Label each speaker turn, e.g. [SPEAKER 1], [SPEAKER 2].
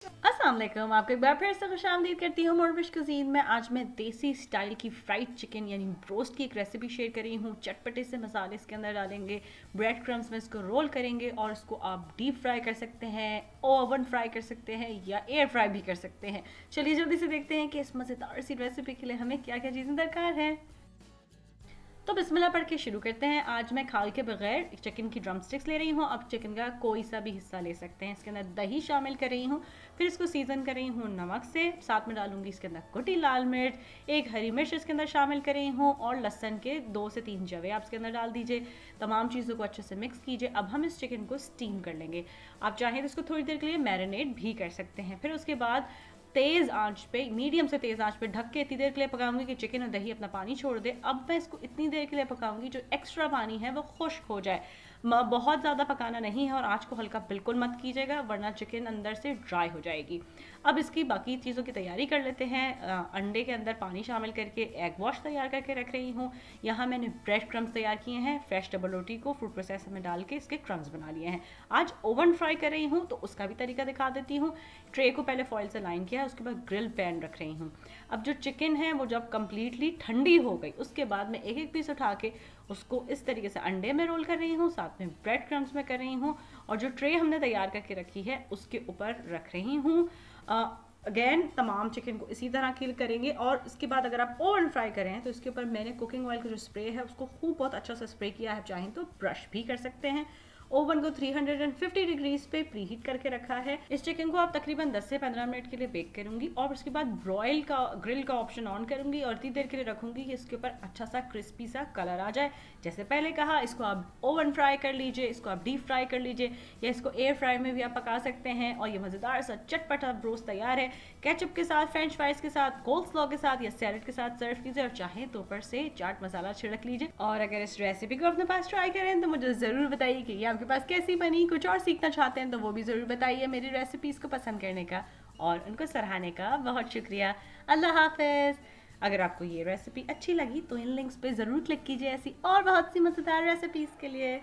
[SPEAKER 1] अस्सलाम वालेकुम, आपको एक बार फिर से खुशामदीद करती हूँ मोरविश कुजीन में। आज मैं देसी स्टाइल की फ्राइड चिकन यानी ब्रोस्ट की एक रेसिपी शेयर कर रही हूँ। चटपटे से मसाले इसके अंदर डालेंगे, ब्रेड क्रम्स में इसको रोल करेंगे और इसको आप डीप फ्राई कर सकते हैं, ओवन फ्राई कर सकते हैं या एयर फ्राई भी कर सकते हैं। चलिए जल्दी से देखते हैं कि इस मज़ेदार सी रेसिपी के लिए हमें क्या क्या चीज़ें दरकार है। तो बिस्मिल्लाह पढ़ के शुरू करते हैं। आज मैं खाल के बगैर चिकन की ड्रम स्टिक्स ले रही हूँ। आप चिकन का कोई सा भी हिस्सा ले सकते हैं। इसके अंदर दही शामिल कर रही हूँ, फिर इसको सीजन कर रही हूँ नमक से, साथ में डालूंगी इसके अंदर कुटी लाल मिर्च, एक हरी मिर्च इसके अंदर शामिल कर रही हूँ और लहसन के 2 से 3 जवे आप इसके अंदर डाल दीजिए। तमाम चीज़ों को अच्छे से मिक्स कीजिए। अब हम इस चिकन को स्टीम कर लेंगे। आप चाहें तो इसको थोड़ी देर के लिए मैरिनेट भी कर सकते हैं। फिर उसके बाद तेज़ आंच पे, मीडियम से तेज़ आंच पे ढक के इतनी देर के लिए पकाऊंगी कि चिकन और दही अपना पानी छोड़ दे। अब मैं इसको इतनी देर के लिए पकाऊंगी जो एक्स्ट्रा पानी है वो खुश्क हो जाए। बहुत ज़्यादा पकाना नहीं है और आंच को हल्का बिल्कुल मत कीजिएगा वरना चिकन अंदर से ड्राई हो जाएगी। अब इसकी बाकी चीज़ों की तैयारी कर लेते हैं। अंडे के अंदर पानी शामिल करके एग वॉश तैयार करके रख रही हूँ। यहाँ मैंने ब्रेड क्रम्स तैयार किए हैं। फ्रेश डबल रोटी को फूड प्रोसेसर में डाल के इसके क्रम्स बना लिए हैं। आज ओवन फ्राई कर रही हूँ तो उसका भी तरीका दिखा देती हूँ। ट्रे को पहले फॉइल से लाइन किया, उसके बाद ग्रिल पैन रख रही हूँ। अब जो चिकन है वो जब कम्प्लीटली ठंडी हो गई उसके बाद मैं एक एक पीस उठा के उसको इस तरीके से अंडे में रोल कर रही हूँ, साथ में ब्रेड क्रम्स में कर रही हूँ और जो ट्रे हमने तैयार करके रखी है उसके ऊपर रख रही हूँ। अगेन तमाम चिकन को इसी तरह किल करेंगे और इसके बाद अगर आप ओवन फ्राई करें तो इसके ऊपर मैंने कुकिंग ऑयल का जो स्प्रे है उसको खूब बहुत अच्छा सा स्प्रे किया है। चाहें तो ब्रश भी कर सकते हैं। ओवन को 350 डिग्रीज पे प्री हीट करके रखा है। इस चिकन को आप तकरीबन 10 से 15 मिनट के लिए बेक करूंगी और उसके बाद ब्रॉयल का ग्रिल का ऑप्शन ऑन करूंगी और इतनी देर के लिए रखूंगी कि इसके ऊपर अच्छा सा क्रिस्पी सा कलर आ जाए। जैसे पहले कहा, इसको आप ओवन फ्राई कर लीजिए, इसको आप डीप फ्राई कर लीजिए या इसको एयर फ्राई में भी आप पका सकते हैं और ये मज़ेदार सा चटपटा ब्रोस्ट तैयार है। केचप के साथ, फ्रेंच फ्राइज के साथ, कोल्स्लॉ के साथ या सैलड के साथ सर्व कीजिए और चाहे तो ऊपर से चाट मसाला छिड़क लीजिए। और अगर इस रेसिपी को अपने पास ट्राई करें तो मुझे ज़रूर बताइए कि ये आपके पास कैसी बनी। कुछ और सीखना चाहते हैं तो वो भी ज़रूर बताइए। मेरी रेसिपीज़ को पसंद करने का और उनको सराहने का बहुत शुक्रिया। अल्लाह हाफिज़। अगर आपको ये रेसिपी अच्छी लगी तो इन लिंक्स पे ज़रूर क्लिक कीजिए ऐसी और बहुत सी मज़ेदार रेसिपीज़ के लिए।